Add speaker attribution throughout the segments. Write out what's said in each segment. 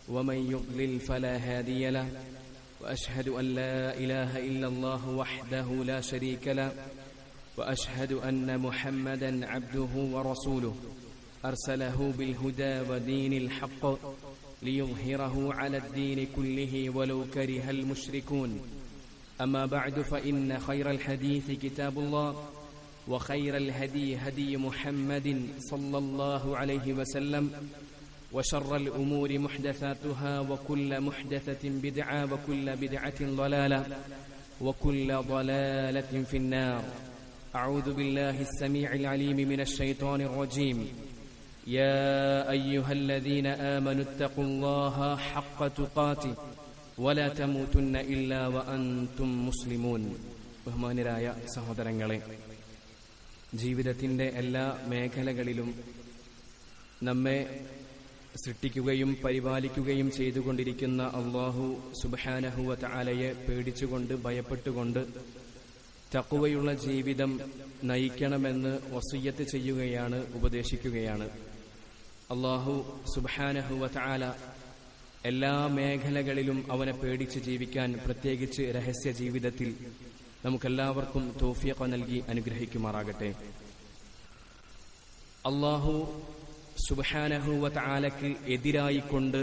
Speaker 1: ومن يضلل فلا هادي له وأشهد أن لا إله إلا الله وحده لا شريك له وأشهد أن محمدا عبده ورسوله أرسله بالهدى ودين الحق ليظهره على الدين كله ولو كره المشركون أما بعد فإن خير الحديث كتاب الله وخير الهدي هدي محمد صلى الله عليه وسلم وشر الأمور محدثاتها وكل محدثة بدعة وكل بدعة ضلالة وكل ضلالة في النار. أعوذ بالله السميع العليم من الشيطان الرجيم. يا أيها الذين آمنوا اتقوا الله حق تقاته ولا تموتن إلا وأنتم مسلمون. ബഹുമാനരായ സഹോദരങ്ങളെ, ജീവിതത്തിന്റെ എല്ലാ മേഖലകളിലും നമ്മെ സൃഷ്ടിക്കുകയും പരിപാലിക്കുകയും ചെയ്തുകൊണ്ടിരിക്കുന്ന അല്ലാഹു സുബ്ഹാനഹു വ തആലയെ പേടിച്ചുകൊണ്ട് ഭയപ്പെട്ടുകൊണ്ട് തഖ്വയുള്ള ജീവിതം നയിക്കണമെന്ന് വസിയ്യത്ത് ചെയ്യുകയാണ്, ഉപദേശിക്കുകയാണ്. അല്ലാഹു സുബ്ഹാനഹു വ തആല എല്ലാ മേഖലകളിലും അവനെ പേടിച്ച് ജീവിക്കാൻ, പ്രത്യേകിച്ച് രഹസ്യ ജീവിതത്തിൽ നമുക്കെല്ലാവർക്കും തൗഫീഖ് നൽകി അനുഗ്രഹിക്കുമാറാകട്ടെ. അല്ലാഹു സുബ്ഹാനഹു വ തആലക്ക് എതിരായിക്കൊണ്ട്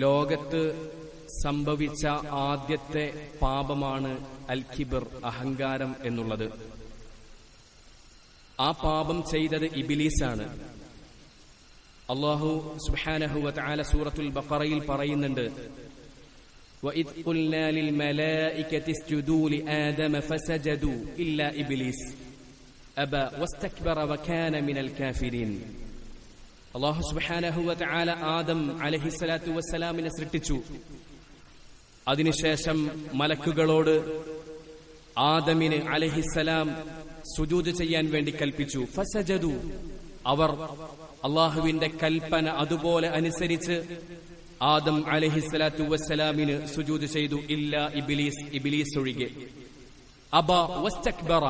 Speaker 1: ലോകത്ത് സംഭവിച്ച ആദ്യത്തെ പാപമാണ് അൽ കിബ്ർ, അഹങ്കാരം എന്നുള്ളത്. ആ പാപം ചെയ്തത് ഇബ്ലീസാണ്. അല്ലാഹു സുബ്ഹാനഹു വ തആല സൂറത്തുൽ ബഖറയിൽ പറയുന്നുണ്ട്, وَإِذْ قُلْنَا لِلْمَلَائِكَةِ اسْجُدُوا لِآدَمَ فَسَجَدُوا إِلَّا إِبْلِيسَ أَبَى وَاسْتَكْبَرَ وَكَانَ مِنَ الْكَافِرِينَ. അല്ലാഹു സുബ്ഹാനഹു വ തആല ആദം അലൈഹിസ്സലാത്തു വസ്സലാമിനെ സൃഷ്ടിച്ചു. അതിനുശേഷം മലക്കുകളോട് ആദമിന് അലൈഹിസ്സലാം സുജൂദ് ചെയ്യാൻ വേണ്ടി കൽപ്പിച്ചു. ഫസജദു, അവർ അല്ലാഹുവിന്റെ കൽപ്പന അതുപോലെ അനുസരിച്ച് ആദം അലൈഹിസ്സലാത്തു വസ്സലാമിന് സുജൂദ് ചെയ്തു. ഇല്ലാ ഇബ്ലീസ്, ഇബ്ലീസ് ഒഴികെ. അബ വസ്തക്ബറ,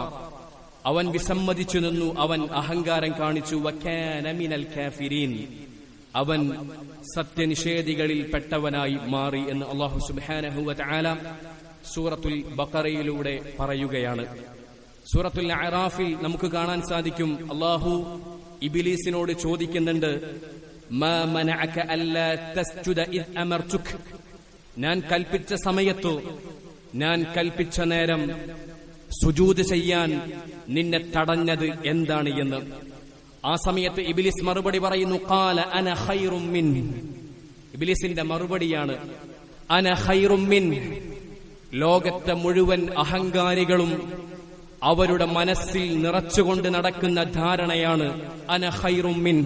Speaker 1: അവൻ വിസമ്മതിച്ചു നിന്നു, അവൻ അഹങ്കാരം കാണിച്ചു. വകാന മിനൽ കാഫിരീൻ, അവൻ സത്യനിഷേധികളിൽ പെട്ടവനായി മാറി എന്ന് അല്ലാഹു സുബ്ഹാനഹു വ തആല സൂറത്തുൽ ബഖറയിലൂടെ പറയുകയാണ്. സൂറത്തുൽ അറാഫിൽ നമുക്ക് കാണാൻ സാധിക്കും, അല്ലാഹു ഇബ്ലീസിനോട് ചോദിക്കുന്നുണ്ട്, മാ മനഅക അല്ലാ തസ്ജുദ ഇദ് അമർതുക, ഞാൻ കൽപ്പിച്ച സമയത്തു, ഞാൻ കൽപ്പിച്ച നേരം സുജൂദ് ചെയ്യാൻ നിന്നെ തടഞ്ഞത് എന്താണ് എന്ന്. ആ സമയത്ത് ഇബ്ലീസ് മറുപടി പറയുന്നു, ഖാല അന ഖൈറും മിൻ. ഇബ്ലീസിന്റെ മറുപടിയാണ് അന ഖൈറും മിൻ. ലോകത്തെ മുഴുവൻ അഹങ്കാരികളും അവരുടെ മനസ്സിൽ നിറച്ചുകൊണ്ട് നടക്കുന്ന ധാരണയാണ് അന ഖൈറും മിൻ,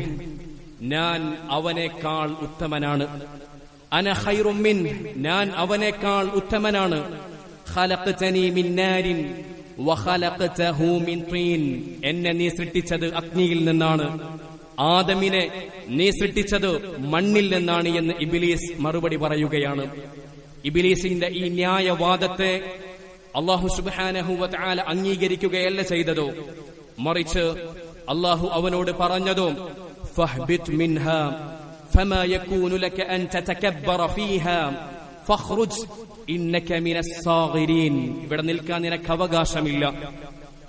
Speaker 1: ഞാൻ അവനേക്കാൾ ഉത്തമനാണ്. അന ഖൈറും മിൻ, ഞാൻ അവനേക്കാൾ ഉത്തമനാണ്. ഖലഖതനി മിൻ നാരിൻ വഖലഖതഹു മിൻ തീൻ, എന്നെ നീ സൃഷ്ടിച്ചത് അഗ്നിയിൽ നിന്നാണ്, ആദമിനെ നീ സൃഷ്ടിച്ചത് മണ്ണിൽ നിന്നാണ് എന്ന് ഇബ്ലീസ് മറുപടി പറയുകയാണ്. ഇബ്ലീസിന്റെ ഈ ന്യായവാദത്തെ അല്ലാഹു സുബ്ഹാനഹു വ തആല അംഗീകരിക്കുകയല്ല ചെയ്തതോ, മറിച്ച് അല്ലാഹു അവനോട് പറഞ്ഞതോ, ഫഹ്ബിത് മിൻഹാ ഫമാ യകൂനു ലക അൻ തതകബ്ബറ ഫീഹാ ഫഖ്റുജ് ഇന്നക മിനസ് സാഗിരീൻ. ഇവിടെ നിൽക്കാൻ നിനക്ക് അവകാശമില്ല,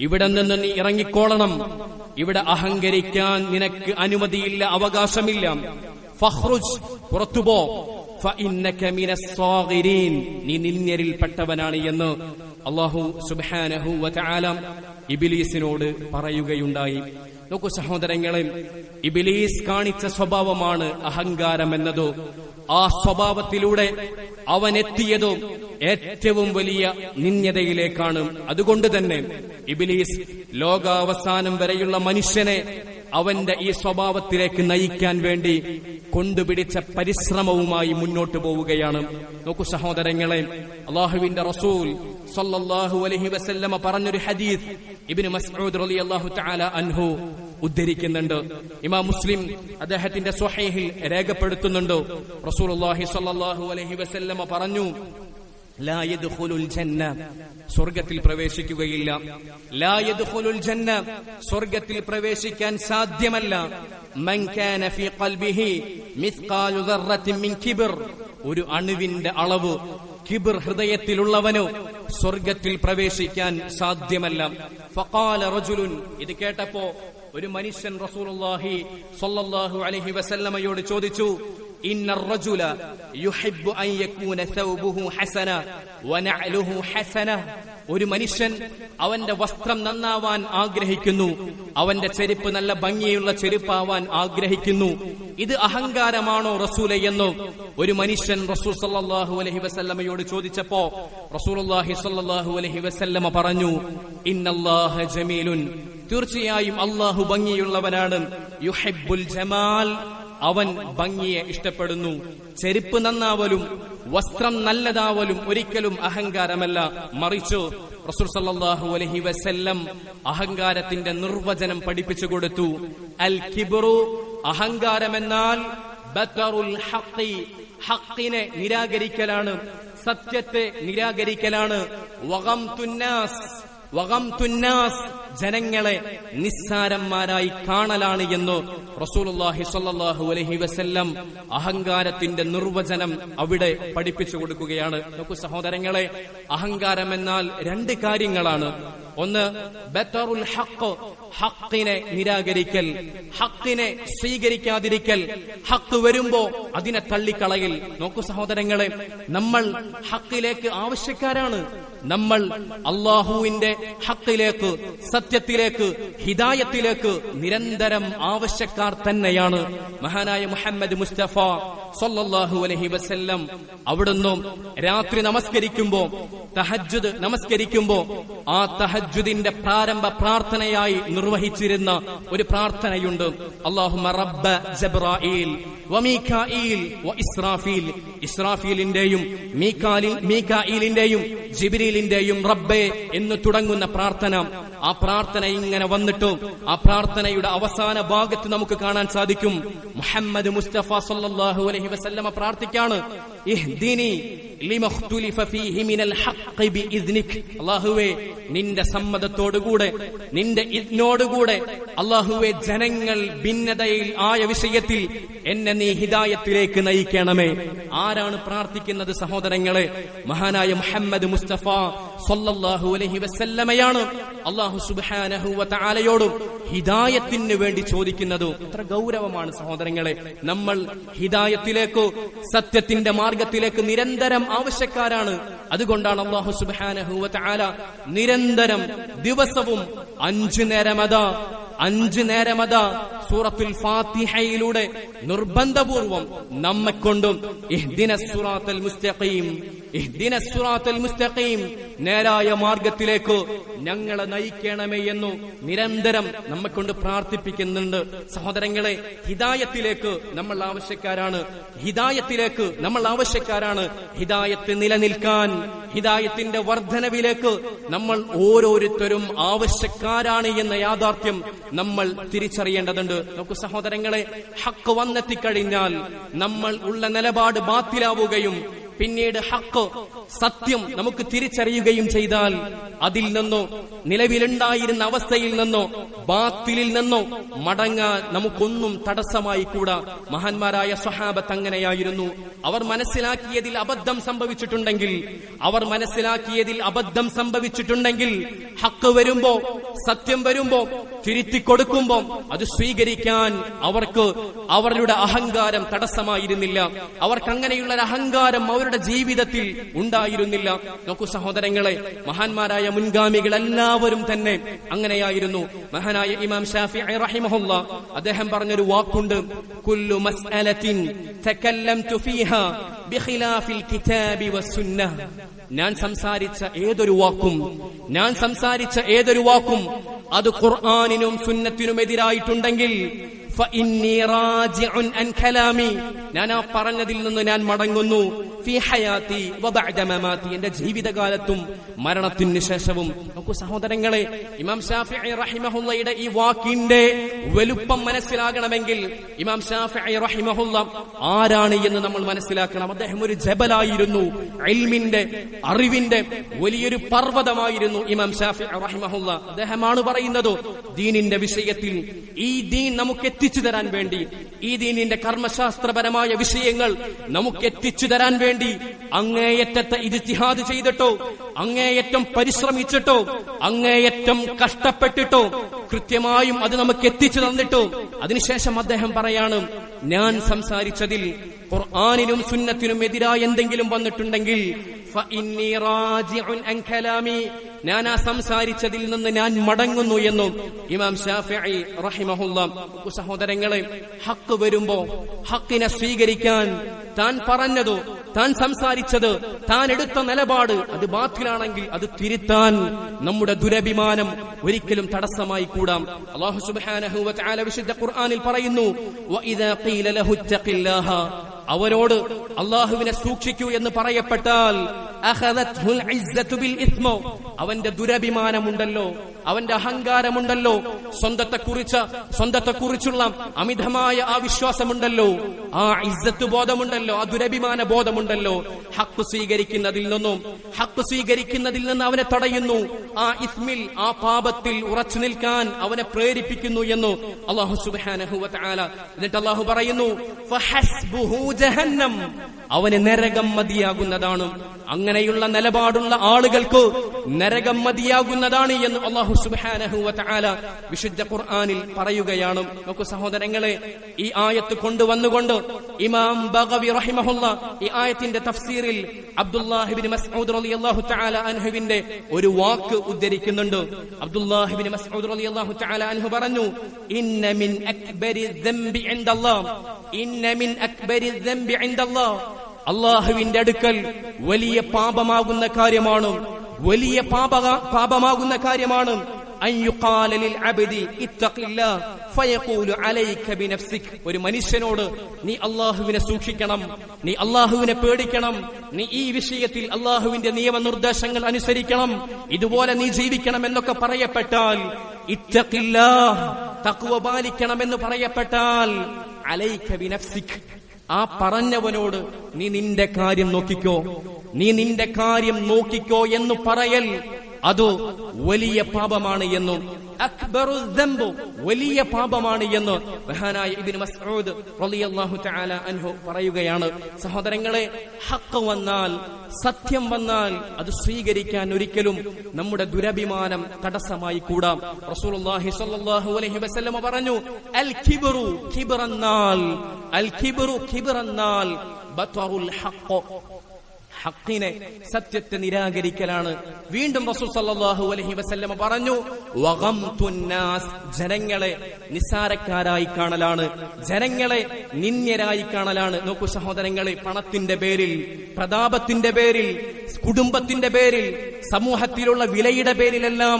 Speaker 1: ഇവിടെ നിന്ന് നീ ഇറങ്ങിക്കോളണം, ഇവിടെ അഹങ്കരിക്കാൻ നിനക്ക് അനുമതിയില്ല, അവകാശമില്ല. ഫഖ്റുജ്, പുറത്തുപോ. ഫഇന്നക മിനസ് സാഗിരീൻ, നീ നിന്ദ്യരിൽപ്പെട്ടവനാണ് എന്ന് അല്ലാഹു സുബ്ഹാനഹു വ തആല ഇബ്ലീസിനോട് പറയുകയുണ്ടായി. നോക്കൂ സഹോദരങ്ങളെ, ഇബ്ലീസ് കാണിച്ച സ്വഭാവമാണ് അഹങ്കാരം എന്നതോ. ആ സ്വഭാവത്തിലൂടെ അവൻ എത്തിയതോ ഏറ്റവും വലിയ നിന്ദ്യതയിലേക്കാണ്. അതുകൊണ്ട് തന്നെ ഇബ്ലീസ് ലോകാവസാനം വരെയുള്ള മനുഷ്യനെ അവന്റെ ഈ സ്വഭാവത്തിലേക്ക് നയിക്കാൻ വേണ്ടി കൊണ്ടുപിടിച്ച പരിശ്രമവുമായി മുന്നോട്ട് പോവുകയാണ്. നോക്കൂ സഹോദരങ്ങളെ, അല്ലാഹുവിന്റെ റസൂൽ സല്ലല്ലാഹു അലൈഹി വസല്ലമ പറഞ്ഞൊരു ഹദീസ് ഇബ്നു മസ്ഊദ് റളിയല്ലാഹു തആല അൻഹു ഉദ്ധരിക്കുന്നുണ്ട്. ഇമാം മുസ്ലിം അദ്ദേഹത്തിന്റെ സ്വഹീഹിൽ രേഖപ്പെടുത്തുന്നുണ്ട്. റസൂലുള്ളാഹി സ്വല്ലല്ലാഹു അലൈഹി വസല്ലമ പറഞ്ഞു, ലാ യദ്ഖുലുൽ ജന്ന, സ്വർഗ്ഗത്തിൽ പ്രവേശിക്കുകയില്ല. ലാ യദ്ഖുലുൽ ജന്ന, സ്വർഗ്ഗത്തിൽ പ്രവേശിക്കാൻ സാധ്യമല്ല. മൻ കാന ഫീ ഖൽബിഹി മിസ്ഖാലു ദർറത്തിൻ മിൻ കിബ്ർ, ഒരു അണുവിന്റെ അളവ് കിബ്ർ ഹൃദയത്തിലുള്ളവനോ സ്വർഗ്ഗത്തിൽ പ്രവേശിക്കാൻ സാധ്യമല്ല. ഫഖാല റജുലുൻ, ഇത് കേട്ടപ്പോ ഒരു മനുഷ്യൻ റസൂലുള്ളാഹി സ്വല്ലല്ലാഹു അലൈഹി വസല്ലമയോട് ചോദിച്ചു, ഇന്ന റജുല യുഹിബ്ബു അൻ യകൂന തൗബുഹു ഹസന വനഅലുഹു ഹസന, ഒരു മനുഷ്യൻ അവന്റെ വസ്ത്രം നന്നാവാൻ ആഗ്രഹിക്കുന്നു, അവന്റെ ചെരുപ്പ് നല്ല ഭംഗിയുള്ള ചെരുപ്പാവാൻ ആഗ്രഹിക്കുന്നു. ഇത് അഹങ്കാരമാണോ റസൂലേ എന്ന് ഒരു മനുഷ്യൻ റസൂൽ സല്ലല്ലാഹു അലൈഹി വസല്ലമയോട് ചോദിച്ചപ്പോ റസൂലുള്ളാഹി സ്വല്ലല്ലാഹു അലൈഹി വസല്ലമ പറഞ്ഞു, ഇന്നല്ലാഹ ജമീലുൻ, തീർച്ചയായും അല്ലാഹു ഭംഗിയുള്ളവനാണ്. യുഹിബ്ബുൽ ജമാൽ, അവൻ ഭംഗിയെ ഇഷ്ടപ്പെടുന്നു. ചെരുപ്പ് നന്നാവലും വസ്ത്രം നല്ലതാവലും ഒരിക്കലും അഹങ്കാരമല്ല, മറിച്ച് റസൂൽ സല്ലല്ലാഹു അലൈഹി വസല്ലം അഹങ്കാരത്തിന്റെ നിർവചനം പഠിപ്പിച്ചു കൊടുത്തു. അൽ കിബ്റു, അഹങ്കാരമെന്നാൽ ബതറുൽ ഹഖി, ഹഖിനെ നിരാകരിക്കലാണ്, സത്യത്തെ നിരാകരിക്കലാണ്. വഗംതുന്നാസ്, ജനങ്ങളെ നിസ്സാരന്മാരായി കാണലാണ് എന്ന് റസൂലുള്ളാഹി സ്വല്ലല്ലാഹു അലൈഹി വസല്ലം അഹങ്കാരത്തിന്റെ നിർവചനം അവിടെ പഠിപ്പിച്ചു കൊടുക്കുകയാണ്. നോക്കൂ സഹോദരങ്ങളെ, അഹങ്കാരമെന്നാൽ രണ്ട് കാര്യങ്ങളാണ്. ഒന്ന് ബതറുൽ ഹഖ്, ഹഖിനെ നിരാകരിക്കൽ, ഹഖിനെ സ്വീകരിക്കാതിരിക്കൽ, ഹഖ് വരുമ്പോ അതിനെ തള്ളിക്കളയൽ. നോക്കൂ സഹോദരങ്ങളെ, നമ്മൾ ഹഖിലേക്ക് ആവശ്യക്കാരാണ്. നമ്മൾ അല്ലാഹുവിന്റെ ഹഖിലേക്ക്, സത്യത്തിലേക്ക്, ഹിദായത്തിലേക്ക് നിരന്തരം ആവശ്യക്കാർ തന്നെയാണ്. മഹാനായ മുഹമ്മദ് മുസ്തഫ സ്വല്ലല്ലാഹു അലൈഹി വസല്ലം അവിടുന്ന് രാത്രി നമസ്കരിക്കുമ്പോ, തഹജ്ജുദ് നമസ്കരിക്കുമ്പോ, ആ തഹജ്ജുദിന്റെ പ്രാരംഭ പ്രാർത്ഥനയായി നിർവഹിച്ചിരുന്ന ഒരു പ്രാർത്ഥനയുണ്ട്. അല്ലാഹുമ്മ റബ്ബ ജബ്രായീൽ വമീകായീൽ വഇസ്രാഫീൽ, ഇസ്രാഫീലിന്റെയും മീകായീലിന്റെയും ജിബ്രീലിന്റെയും റബ്ബേ എന്ന് തുടങ്ങുന്ന പ്രാർത്ഥന. ആ പ്രാർത്ഥന ഇങ്ങനെ വന്നിട്ട് ആ പ്രാർത്ഥനയുടെ അവസാന ഭാഗത്ത് നമുക്ക് കാണാൻ സാധിക്കും, മുഹമ്മദ് മുസ്തഫ സല്ലല്ലാഹു അലൈഹി വസല്ലമ പ്രാർത്ഥിക്കാണ്, ഇഹ്ദിനി ലിമഖ്തുലിഫ ഫീഹി മിനൽ ഹഖ് ബിഇദ്നിക്, അല്ലാഹുവേ നിന്റെ സമ്മതത്തോടുകൂടെ, നിന്റെ ഇദ്നോടുകൂടെ, അല്ലാഹുവേ ജനങ്ങൾ ഭിന്നതയിൽ ആയ വിഷയത്തിൽ എന്നെ നീ ഹിദായത്തിലേക്ക് നയിക്കണമേ. ആരാണ് പ്രാർത്ഥിക്കുന്നത് സഹോദരങ്ങളെ? മഹാനായ മുഹമ്മദ് മുസ്തഫ സല്ലല്ലാഹു അലൈഹി വസല്ലമയാണ് അല്ലാഹു സുബ്ഹാനഹു വ തആലയോട് ഹിദായത്തിന് വേണ്ടി ചോദിക്കുന്നത്. എത്ര ഗൗരവമാണ് സഹോദരങ്ങളെ. നമ്മൾ ഹിദായത്തിലേക്ക്, സത്യത്തിന്റെ മാർഗത്തിലേക്ക് നിരന്തരം ആവശ്യക്കാരാണ്. അതുകൊണ്ടാണ് അല്ലാഹു സുബ്ഹാനഹു വ തആല നിരന്തരം ദിവസവും 5 നേരമതാ സൂറത്തുൽ ഫാത്തിഹയിലൂടെ നിർബന്ധപൂർവം നമ്മെക്കൊണ്ടും ഇഹ്ദിനസ് സിറാത്തൽ മുസ്തഖീം, ഇഹ്ദിനസ് സിറാത്തൽ മുസ്തഖീം, നേരായ മാർഗത്തിലേക്ക് ഞങ്ങളെ നയിക്കണമേ എന്ന് നിരന്തരം നമ്മെക്കൊണ്ട് പ്രാർത്ഥിപ്പിക്കുന്നുണ്ട്. സഹോദരങ്ങളെ, ഹിദായത്തിലേക്ക് നമ്മൾ ആവശ്യക്കാരാണ്. ഹിദായത്തിലേക്ക് നമ്മൾ ആവശ്യക്കാരാണ്. ഹിദായത്ത് നിലനിൽക്കാൻ, ഹിദായത്തിന്റെ വർധനവിലേക്ക് നമ്മൾ ഓരോരുത്തരും ആവശ്യക്കാരാണ് എന്ന യാഥാർത്ഥ്യം നമ്മൾ തിരിച്ചറിയേണ്ടതുണ്ട്. നമുക്ക് സഹോദരങ്ങളെ, ഹക്ക് വന്നെത്തിക്കഴിഞ്ഞാൽ നമ്മൾ ഉള്ള നിലപാട് ബാത്തിലാവുകയും പിന്നീട് ഹക്ക്, സത്യം നമുക്ക് തിരിച്ചറിയുകയും ചെയ്താൽ അതിൽ നിന്നോ, നിലവിലുണ്ടായിരുന്ന അവസ്ഥയിൽ നിന്നോ, ബാത്തിലിൽ നിന്നോ മടങ്ങാൻ നമുക്കൊന്നും തടസ്സമായി കൂടാ. മഹാന്മാരായ സ്വഹാബത്ത് അങ്ങനെയായിരുന്നു. അവർ മനസ്സിലാക്കിയതിൽ അബദ്ധം സംഭവിച്ചിട്ടുണ്ടെങ്കിൽ ഹക്ക് വരുമ്പോ, സത്യം വരുമ്പോ, തിരുത്തി കൊടുക്കുമ്പോ അത് സ്വീകരിക്കാൻ അവർക്ക് അവരുടെ അഹങ്കാരം തടസ്സമായിരുന്നില്ല. അവർക്ക് അങ്ങനെയുള്ള ഒരു അഹങ്കാരം അവരുടെ ജീവിതത്തിൽ ഉണ്ടായിരുന്നില്ല. നോക്കൂ സഹോദരങ്ങളെ, മഹാന്മാരായ മുൻഗാമികൾ എല്ലാവരും തന്നെ അങ്ങനെയായിരുന്നു. മഹാനായ ഇമാം ശാഫിഈ റഹിമഹുല്ലാ അദ്ദേഹം പറഞ്ഞൊരു വാക്കുണ്ട്, കുല്ലു മസ്അലത്തിൻ തകല്ലംതു ഫീഹാ ബിഖിലാഫിൽ കിതാബി വസ്സുന്നഹ്. ഞാൻ സംസാരിച്ച ഏതൊരു വാക്കും അത് ഖുർആനിനും സുന്നത്തിനും എതിരായിട്ടുണ്ടെങ്കിൽ ഫഇന്നി റാജിഉൻ അൻ കലാമി, ഞാൻ ആ പറഞ്ഞതിൽ നിന്ന് ഞാൻ മടങ്ങുന്നു. ഫി ഹയാതി വബഅദ മമാതി, എന്റെ ജീവിതകാലത്തും മരണത്തിന് ശേഷവും. നോക്കൂ സഹോദരങ്ങളെ, ഇമാം ശാഫിഈ റഹിമഹുള്ളയുടെ ഈ വാക്കിന്റെ വലുപ്പം മനസ്സിലാകണമെങ്കിൽ ഇമാം ശാഫിഈ റഹിമഹുള്ള ആരാണ് എന്ന് നമ്മൾ മനസ്സിലാക്കണം. അദ്ദേഹം ഒരു ജബലായിരുന്നു, ഇൽമിന്റെ അറിവിന്റെ വലിയൊരു പർവ്വതമായിരുന്നു ഇമാം ശാഫിഈ റഹിമഹുള്ള. അദ്ദേഹമാണ് പറയുന്നത്, ദീനിന്റെ വിഷയത്തിൽ ഈ ദീൻ നമുക്ക് എത്തിച്ചു തരാൻ വേണ്ടി, ഈ ദീനിന്റെ കർമ്മശാസ്ത്രപരമായ വിഷയങ്ങൾ നമുക്ക് എത്തിച്ചു തരാൻ വേണ്ടി അങ്ങേയറ്റത്തെ ഇജ്തിഹാദ് ചെയ്തിട്ടോ, അങ്ങേയറ്റം പരിശ്രമിച്ചിട്ടോ, അങ്ങേയറ്റം കഷ്ടപ്പെട്ടിട്ടോ, കൃത്യമായും അത് നമുക്ക് എത്തിച്ചു തന്നിട്ടോ, അതിനുശേഷം അദ്ദേഹം പറയാണ്, ഞാൻ സംസാരിച്ചതിൽ ഖുർആനിനും സുന്നത്തിനും എതിരായ എന്തെങ്കിലും വന്നിട്ടുണ്ടെങ്കിൽ ഫഇന്നി റാജിഉൻ അൻ കലാമി, ഞാൻ ആ സംസാരിച്ചതിൽ നിന്ന് ഞാൻ മടങ്ങുന്നു എന്നും ഇമാം ശാഫിഈ റഹിമഹുള്ള. സഹോദരങ്ങളെ, ഹക്ക് വരുമ്പോ ഹക്കിനെ സ്വീകരിക്കാൻ, താൻ പറഞ്ഞതോ താൻ സംസാരിച്ചത് താൻ എടുത്ത നിലപാട് അത് ബാത്തിലാണെങ്കിൽ അത് തിരുത്താൻ നമ്മുടെ ദുരഭിമാനം ഒരിക്കലും തടസ്സമായി കൂടാം. അല്ലാഹു സുബ്ഹാനഹു വ തആല വിശുദ്ധ ഖുർആനിൽ പറയുന്നു, വഇദാ ഖീല ലഹു ഇത്തഖില്ലാഹ, അവരോട് അല്ലാഹുവിനെ സൂക്ഷിക്കൂ എന്ന് പറയപ്പെട്ടാൽ അഖദത്ഹുൽ ഇസ്സതു ബിൽ ഇസ്മ, അവന്റെ ദുരഭിമാനമുണ്ടല്ലോ, അവന്റെ അഹങ്കാരമുണ്ടല്ലോ, സ്വന്തത്തെക്കുറിച്ചുള്ള അമിതമായ ആ വിശ്വാസമുണ്ടല്ലോ, ആ ഇസ്സത്ത് ബോധമുണ്ടല്ലോ, ആ ദുരഭിമാന ബോധമുണ്ടല്ലോ, ഹക്ക് സ്വീകരിക്കുന്നതിൽ നിന്ന് അവനെ തടയുന്നു, ആ ഇസ്മിൽ, ആ പാപത്തിൽ ഉറച്ചു നിൽക്കാൻ അവനെ പ്രേരിപ്പിക്കുന്നു എന്ന് അല്ലാഹു സുബ്ഹാനഹു വ തആല. എന്നിട്ട് അല്ലാഹു പറയുന്നു, ഫഹസ്ബുഹു ജഹന്നം, അവന് നരകം മതിയാകുന്നതാണ്. അങ്ങനെയുള്ള നിലപാടുള്ള ആളുകൾക്ക് നരകം മതിയാകുന്നതാണ് എന്ന് അല്ലാഹു സുബ്ഹാനഹു വ തആല വിശുദ്ധ ഖുർആനിൽ പറയുകയാണ്. നോക്കൂ സഹോദരങ്ങളെ, ഈ ആയത്ത് കൊണ്ടുവന്നുകൊണ്ട് ഇമാം ബഗവി റഹിമഹുള്ള ഈ ആയത്തിന്റെ തഫ്സീറിൽ അബ്ദുല്ലാഹി ഇബ്നു മസ്ഊദ് റളിയല്ലാഹു തആല അൻഹുവിന്റെ ഒരു വാക്ക് ഉദ്ധരിക്കുന്നുണ്ട്. അബ്ദുല്ലാഹി ഇബ്നു മസ്ഊദ് റളിയല്ലാഹു തആല അൻഹു പറഞ്ഞു, ഇന്ന മിൻ അക്ബരി ദംബി ഇൻദല്ലാഹ്, ഇന്ന മിൻ അക്ബരി ദംബി ഇൻദല്ലാഹ്, അല്ലാഹുവിന്റെ അടുക്കൽ വലിയ പാപമാകുന്ന കാര്യമാണ്, വലിയ പാപമാകുന്ന കാര്യമാണ് അയ്യുഖാല ലിൽ അബ്ദി ഇത്തഖില്ലാഹ് ഫയഖൂലു അലൈക ബിനഫ്സിക്, ഒരു മനുഷ്യനോട് നീ അല്ലാഹുവിനെ സൂക്ഷിക്കണം, നീ അല്ലാഹുവിനെ പേടിക്കണം, നീ ഈ വിഷയത്തിൽ അല്ലാഹുവിന്റെ നിയമനിർദ്ദേശങ്ങൾ അനുസരിക്കണം, ഇതുപോലെ നീ ജീവിക്കണം എന്നൊക്കെ പറയപ്പെട്ടാൽ, ഇത്തഖില്ലാഹ്, തഖ്വ പാലിക്കണമെന്ന് പറയപ്പെട്ടാൽ, അലൈക ബിനഫ്സിക്, ആ പറഞ്ഞവനോട് നീ നിന്റെ കാര്യം നോക്കിക്കോ, നീ നിന്റെ കാര്യം നോക്കിക്കോ എന്ന് പറയൽ അത് വലിയ പാപമാണ് എന്നും അക്ബറു ദംബ്, വലിയ പാപമാണ് എന്ന് മഹാനായ ഇബ്നു മസ്ഊദ് റളിയല്ലാഹു തആല അൻഹു പറയുകയാണ്. സഹോദരങ്ങളെ, ഹഖ് വന്നാൽ, സത്യം വന്നാൽ അത് സ്വീകരിക്കാൻ ഒരിക്കലും നമ്മുടെ ദുരഭിമാനം തടസ്സമായി കൂടാം. റസൂലുള്ളാഹി സ്വല്ലല്ലാഹു അലൈഹി വസല്ലം പറഞ്ഞു, അൽ കിബ്റു, കിബ്റെന്നാൽ ബതറുൽ ഹഖ്, ഹഖിനെ, സത്യത്തെ നിരാകരിക്കലാണ്. വീണ്ടും റസൂൽ സല്ലല്ലാഹു അലൈഹി വസല്ലം പറഞ്ഞു, വഗംതുൻ നാസ്, ജനങ്ങളെ നിസ്സാരക്കാരായി കാണലാണ്, ജനങ്ങളെ നിന്ദ്യരായി കാണലാണ്. നോക്കൂ സഹോദരങ്ങളെ, പണത്തിന്റെ പേരിൽ, പ്രതാപത്തിന്റെ പേരിൽ, കുടുംബത്തിന്റെ പേരിൽ, സമൂഹത്തിലുള്ള വിലയുടെ പേരിലെല്ലാം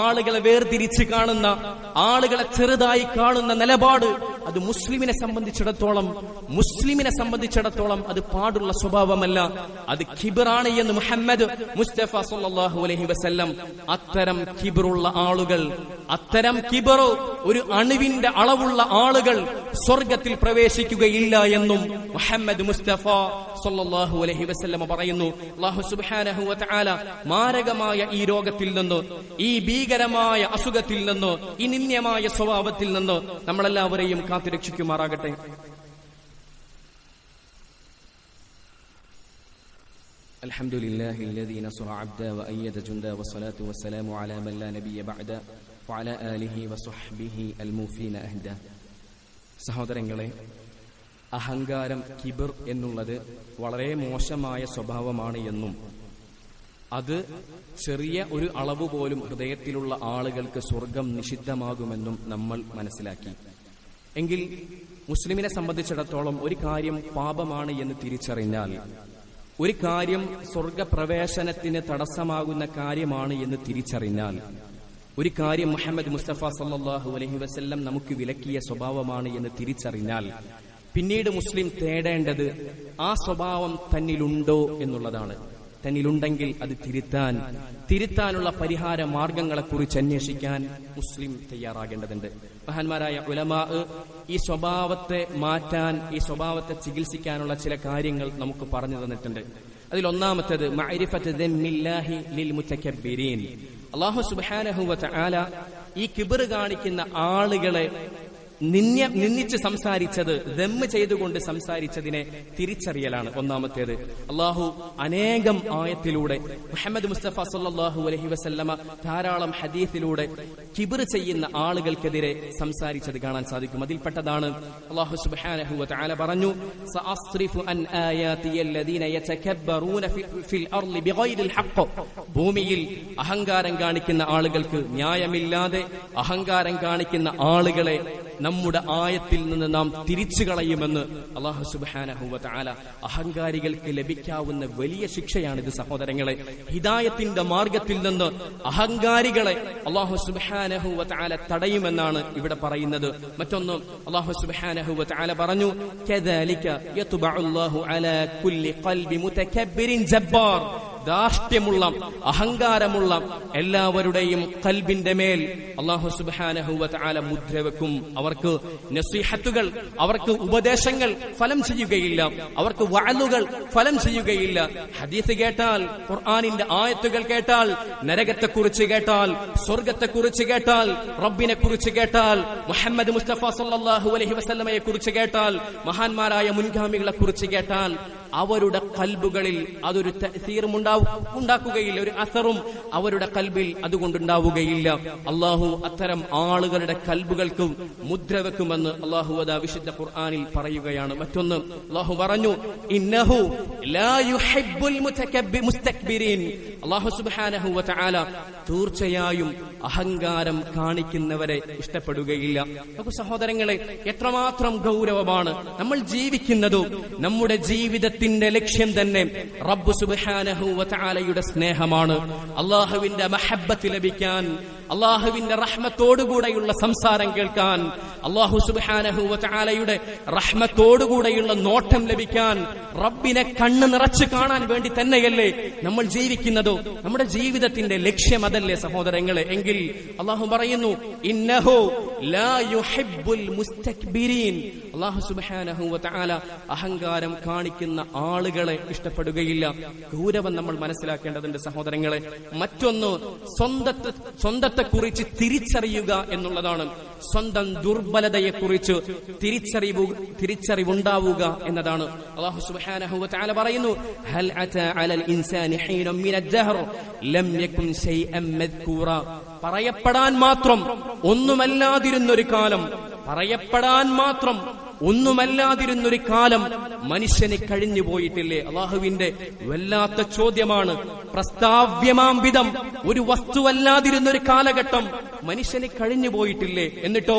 Speaker 1: ആളുകളെ വേർതിരിച്ച് കാണുന്ന, ആളുകളെ ചെറുതായി കാണുന്ന നിലപാട് അത് മുസ്ലിമിനെ സംബന്ധിച്ചിടത്തോളം അത് പാടുള്ള സ്വഭാവമല്ല, അത് കിബ്റാണ് എന്ന് മുഹമ്മദ് മുസ്തഫ സല്ലല്ലാഹു അലൈഹി വസല്ലം. അത്തരം കിബ്റുള്ള ആളുകൾ, അത്തരം കിബ്ർ ഒരു അണുവിന്റെ അളവുള്ള ആളുകൾ സ്വർഗത്തിൽ പ്രവേശിക്കുകയില്ല എന്നും മുഹമ്മദ് മുസ്തഫ സല്ലല്ലാഹു അലൈഹി വസല്ലം പറയുന്നു. അല്ലാഹു സുബ്ഹാനഹു വ തആല മാരകമായ ഈ രോഗത്തിൽ നിന്ന്, ഈ ഭീകരമായ അസുഖത്തിൽ നിന്ന്, ഈ നിന്ദ്യമായ സ്വഭാവത്തിൽ നിന്ന് നമ്മളെല്ലാവരെയും കാത്തുരക്ഷിക്കുമാറാകട്ടെ. الحمدلله الذي نصر عبدا وأيد جندا والصلاة والسلام على من لا نبي بعده وعلى آله وصحبه الموفين أهدا. സഹോദരങ്ങളെ, അഹങ്കാരം, കിബർ എന്നുള്ളത് വളരെ മോശമായ സ്വഭാവമാണ് എന്നും അത് ചെറിയ ഒരു അളവ് പോലും ഹൃദയത്തിലുള്ള ആളുകൾക്ക് സ്വർഗം നിഷിദ്ധമാകുമെന്നും നമ്മൾ മനസ്സിലാക്കി. എങ്കിൽ മുസ്ലിമിനെ സംബന്ധിച്ചിടത്തോളം ഒരു കാര്യം പാപമാണ് എന്ന് തിരിച്ചറിഞ്ഞാൽ, ഒരു കാര്യം സ്വർഗപ്രവേശനത്തിന് തടസ്സമാകുന്ന കാര്യമാണ് എന്ന് തിരിച്ചറിഞ്ഞാൽ ഒരു കാര്യം മുഹമ്മദ് മുസ്തഫ സല്ലല്ലാഹു അലൈഹി വസല്ലം നമുക്ക് വിലക്കിയ സ്വഭാവമാണ് എന്ന് തിരിച്ചറിഞ്ഞാൽ പിന്നീട് മുസ്ലിം തേടേണ്ടത് ആ സ്വഭാവം തന്നിലുണ്ടോ എന്നുള്ളതാണ്. തന്നിലുണ്ടെങ്കിൽ അത് തിരുത്താനുള്ള പരിഹാര മാർഗങ്ങളെക്കുറിച്ച് അന്വേഷിക്കാൻ മുസ്ലിം തയ്യാറാകേണ്ടതുണ്ട്. മഹാന്മാരായ ഉലമാ ഈ സ്വഭാവത്തെ മാറ്റാൻ, ഈ സ്വഭാവത്തെ ചികിത്സിക്കാനുള്ള ചില കാര്യങ്ങൾ നമുക്ക് പറഞ്ഞു തന്നിട്ടുണ്ട്. അതിലൊന്നാമത്തേത് മഅരിഫത്ത് ദമ്മില്ലാഹി ലിൽ മുതകബ്ബിരീൻ. അല്ലാഹു സുബ്ഹാനഹു വ തആല ഈ കിബ്ർ കാണിക്കുന്ന ആളുകളെ നിന്ദിച്ച് സംസാരിച്ചത്, ദമ്മ് ചെയ്തുകൊണ്ട് സംസാരിച്ചതിനെ തിരിച്ചറിയലാണ് ഒന്നാമത്തേത്. അള്ളാഹു അനേകം ആയത്തിലൂടെ, മുഹമ്മദ് മുസ്തഫ സല്ലല്ലാഹു അലൈഹി വസല്ലമ ധാരാളം ഹദീസിലൂടെ കിബ്ർ ചെയ്യുന്ന ആളുകൾക്കെതിരെ സംസാരിച്ചത് കാണാൻ സാധിക്കും. അതിൽപ്പെട്ടതാണ് അള്ളാഹു സുബ്ഹാനഹു വ തആല പറഞ്ഞു, സഅസ്രിഫു അൻ ആയാതിയല്ലദീന യതകബ്ബറൂന ഫിൽ അർളി ബിഗൈരിൽ ഹഖ്. ഭൂമിയിൽ അഹങ്കാരം കാണിക്കുന്ന ആളുകൾക്ക്, ന്യായമില്ലാതെ അഹങ്കാരം കാണിക്കുന്ന ആളുകളെ നമ്മുടെ ആയത്തിൽ നിന്ന് നാം തിരിച്ചു കളയുമെന്ന് അല്ലാഹു സുബ്ഹാനഹു വ തആല. അഹങ്കാരികൾക്ക് ലഭിക്കാവുന്ന വലിയ ശിക്ഷയാണിത് സഹോദരങ്ങളെ. ഹിദായത്തിന്റെ മാർഗത്തിൽ നിന്ന് അഹങ്കാരികളെ അല്ലാഹു സുബ്ഹാനഹു വ തആല തടയുമെന്നാണ് ഇവിടെ പറയുന്നത്. മറ്റൊന്ന് അല്ലാഹു സുബ്ഹാനഹു വ തആല പറഞ്ഞു, കദാലിക യത്ബഉല്ലാഹു അലാ കുല്ലി ഖൽബി മുതകബ്ബിരിൻ ജബ്ബാർ. ധാർഷ്ട്യമുള്ള, അഹങ്കാരമുള്ള എല്ലാവരുടെയും കൽബിന്റെ മേൽ അല്ലാഹു സുബ്ഹാനഹു വ തആല മുദ്ര വെക്കും. അവർക്ക് നസീഹത്തുകൾ, അവർക്ക് ഉപദേശങ്ങൾ ഫലം ചെയ്യുകയില്ല, അവർക്ക് വഅലുകൾ ഫലം ചെയ്യുകയില്ല. ഹദീസ് കേട്ടാൽ, ഖുർആനിന്റെ ആയത്തുകൾ കേട്ടാൽ, നരകത്തെക്കുറിച്ച് കേട്ടാൽ, സ്വർഗത്തെക്കുറിച്ച് കേട്ടാൽ, റബ്ബിനെ കുറിച്ച് കേട്ടാൽ, മുഹമ്മദ് മുസ്തഫ സല്ലല്ലാഹു അലൈഹി വസല്ലമയെ കുറിച്ച് കേട്ടാൽ, മഹാന്മാരായ മുൻഗാമികളെ കുറിച്ച് കേട്ടാൽ അവരുടെ കൽബുകളിൽ അതൊരു തഅ്സീറും ഉണ്ടാക്കുകയില്ല, ഒരു അസറും അവരുടെ കൽബിൽ അതുകൊണ്ടുണ്ടാവുകയില്ല. അല്ലാഹു അത്തരം ആളുകളുടെ കൽബുകൾക്ക് മുദ്ര വെക്കുമെന്ന് അല്ലാഹു അതാ വിശുദ്ധ ഖുർആനിൽ പറയുകയാണ്. മറ്റൊന്ന് അല്ലാഹു പറഞ്ഞു, ഇന്നഹു ലാ യുഹിബ്ബുൽ മുസ്തക്ബിരീൻ. അല്ലാഹു സുബ്ഹാനഹു വ തആല തീർച്ചയായും അഹങ്കാരം കാണിക്കുന്നവരെ ഇഷ്ടപ്പെടുകയില്ല. നമുക്ക് സഹോദരങ്ങളെ, എത്രമാത്രം ഗൗരവമാണ് നമ്മൾ ജീവിക്കുന്നത്. നമ്മുടെ ജീവിതത്തിന്റെ ലക്ഷ്യം തന്നെ റബ്ബ് സുബ്ഹാനഹു വ തആലയുടെ സ്നേഹമാണ്. അല്ലാഹുവിന്റെ മഹബ്ബത്ത് ലഭിക്കാൻ, അല്ലാഹുവിന്റെ റഹ്മത്തോടുകൂടെയുള്ള സംസാരം കേൾക്കാൻ, അല്ലാഹു സുബ്ഹാനഹു വ തആലയുടെ റഹ്മത്തോടുകൂടെയുള്ള നോട്ടം ലഭിക്കാൻ, റബ്ബിനെ കണ്ണ് നിറച്ച് കാണാൻ വേണ്ടി തന്നെയല്ലേ നമ്മൾ ജീവിക്കുന്നത്. നമ്മുടെ ജീവിതത്തിന്റെ ലക്ഷ്യം അതല്ലേ സഹോദരങ്ങളെ? എങ്കിൽ അല്ലാഹു പറയുന്നു, ഇന്നഹു ലാ യുഹിബ്ബുൽ മുസ്തക്ബിരീൻ. അല്ലാഹു സുബ്ഹാനഹു വ തആല അഹങ്കാരം കാണിക്കുന്ന ആളുകളെ ഇഷ്ടപ്പെടുകയില്ല. ഗൗരവം നമ്മൾ മനസ്സിലാക്കേണ്ടതുണ്ട് സഹോദരങ്ങളെ. മറ്റൊന്ന് സ്വന്തത്തെക്കുറിച്ച് തിരിച്ചറിയുക എന്നുള്ളതാണ്. സ്വന്തം ദുർബലതയെക്കുറിച്ച് തിരിച്ചറിവുണ്ടാവുക എന്നതാണ്. അല്ലാഹു സുബ്ഹാനഹു വ തആല പറയുന്നു, ഹൽ അതാ അലൽ ഇൻസാനി ഹീനും മിനദ് ദഹർ ലം യകുൻ ശൈഅൻ മദ്കൂറ. പറയപ്പെടാൻ മാത്രം ഒന്നുമല്ലാതിരുന്നൊരു കാലം, പറയപ്പെടാൻ മാത്രം ഒന്നുമല്ലാതിരുന്നൊരു കാലം മനുഷ്യന് കഴിഞ്ഞു പോയിട്ടില്ലേ? അല്ലാഹുവിന്റെ വല്ലാത്ത ചോദ്യമാണ്. പ്രസ്താവ്യമാം വിധം ഒരു വസ്തുവല്ലാതിരുന്നൊരു കാലഘട്ടം മനുഷ്യന് കഴിഞ്ഞു പോയിട്ടില്ലേ? എന്നിട്ടോ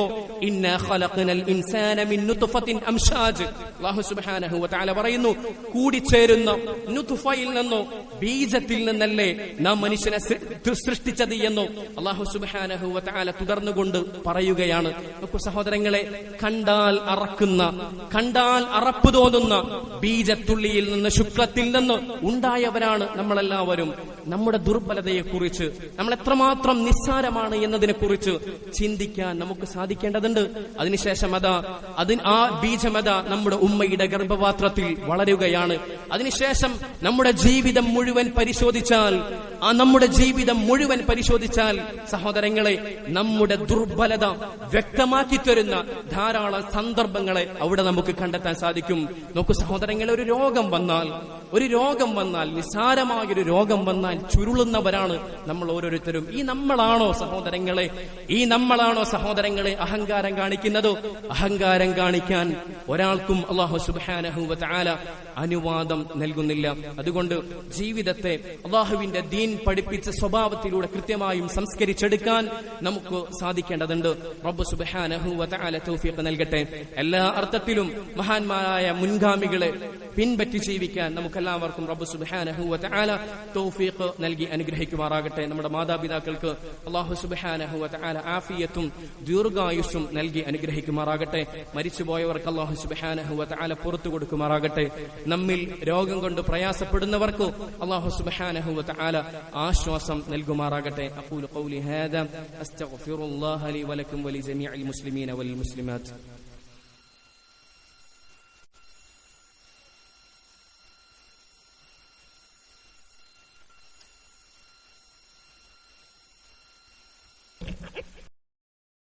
Speaker 1: ഇന്നാ ഖലഖനൽ ഇൻസാന മിൻ നുത്ഫത്തിൻ അംശാജ്. അല്ലാഹു സുബ്ഹാനഹു വ തആല പറയുന്നു, കൂടിച്ചേരുന്ന നുത്ഫയിൽ നിന്നോ, ബീജത്തിൽ നിന്നല്ലേ നാം മനുഷ്യനെ സൃഷ്ടിച്ചത് എന്നോ അല്ലാഹു സുബ്ഹാനഹു വ തആല തുടർന്നുകൊണ്ട് പറയുകയാണ്. നമുക്ക് സഹോദരങ്ങളെ, കണ്ടാൽ അറപ്പ് തോന്നുന്ന ബീജത്തുള്ളിയിൽ നിന്ന്, ശുക്ലത്തിൽ നിന്ന് ഉണ്ടായവരാണ് നമ്മളെല്ലാവരും. നമ്മുടെ ദുർബലതയെക്കുറിച്ച്, നമ്മൾ എത്രമാത്രം നിസ്സാരമാണ് എന്നതിനെ കുറിച്ച് ചിന്തിക്കാൻ നമുക്ക് സാധിക്കേണ്ടതുണ്ട്. അതിനുശേഷം ആ ബീജമത നമ്മുടെ ഉമ്മയുടെ ഗർഭപാത്രത്തിൽ വളരുകയാണ്. അതിനുശേഷം നമ്മുടെ ജീവിതം മുഴുവൻ പരിശോധിച്ചാൽ സഹോദരങ്ങളെ, നമ്മുടെ ദുർബലത വ്യക്തമാക്കി തരുന്ന ധാരാളം സന്ദർഭങ്ങളെ അവിടെ നമുക്ക് കണ്ടെത്താൻ സാധിക്കും. നോക്കൂ സഹോദരങ്ങളെ, ഒരു രോഗം വന്നാൽ, നിസ്സാരമായൊരു രോഗം വന്നാൽ ചുരുളുന്നവരാണ് നമ്മൾ ഓരോരുത്തരും. ഈ നമ്മളാണോ സഹോദരങ്ങളെ അഹങ്കാരം കാണിക്കുന്നത്? അഹങ്കാരം കാണിക്കാൻ ഒരാൾക്കും അല്ലാഹു സുബ്ഹാനഹു വ തആല അനുവാദം നൽകുന്നില്ല. അതുകൊണ്ട് ജീവിതത്തെ അല്ലാഹുവിന്റെ ദീൻ ദീൻ പഠിപ്പിച്ച സ്വഭാവത്തിലൂടെ കൃത്യമായും സംസ്കരിച്ചെടുക്കാൻ നമുക്ക് സാധിക്കേണ്ടതുണ്ട്. റബ്ബ് സുബ്ഹാനഹു വ തആല തൗഫീഖ് നൽകട്ടെ. എല്ലാ അർത്ഥത്തിലും മഹാന്മാരായ മുൻഗാമികളെ പിൻപറ്റി ജീവിക്കാൻ നമുക്കെല്ലാവർക്കും റബ്ബ് സുബ്ഹാനഹു വ തആല തൗഫീഖ് നൽകി അനുഗ്രഹിക്കുമാറാകട്ടെ. നമ്മുടെ മാതാപിതാക്കൾക്ക് അല്ലാഹു സുബ്ഹാനഹു വ തആല ആഫിയത്തും ദീർഘായുസ്സും നൽകി അനുഗ്രഹിക്കുമാറാകട്ടെ. മരിച്ചുപോയവർക്ക് അല്ലാഹു സുബ്ഹാനഹു വ തആല പുറത്തു കൊടുക്കുമാറാകട്ടെ. നമ്മിൽ രോഗം കൊണ്ട് പ്രയാസപ്പെടുന്നവർക്ക് അല്ലാഹു സുബ്ഹാനഹു വ തആല ആശ്വാസം നൽകുമാറാകട്ടെ. അഖൂലു ഖൗലി ഹാദാ അസ്തഗ്ഫിറുല്ലാഹ ലി വലക്കും വലിജമീഇൽ മുസ്ലിമീന വൽ മുസ്ലിമാത്ത്.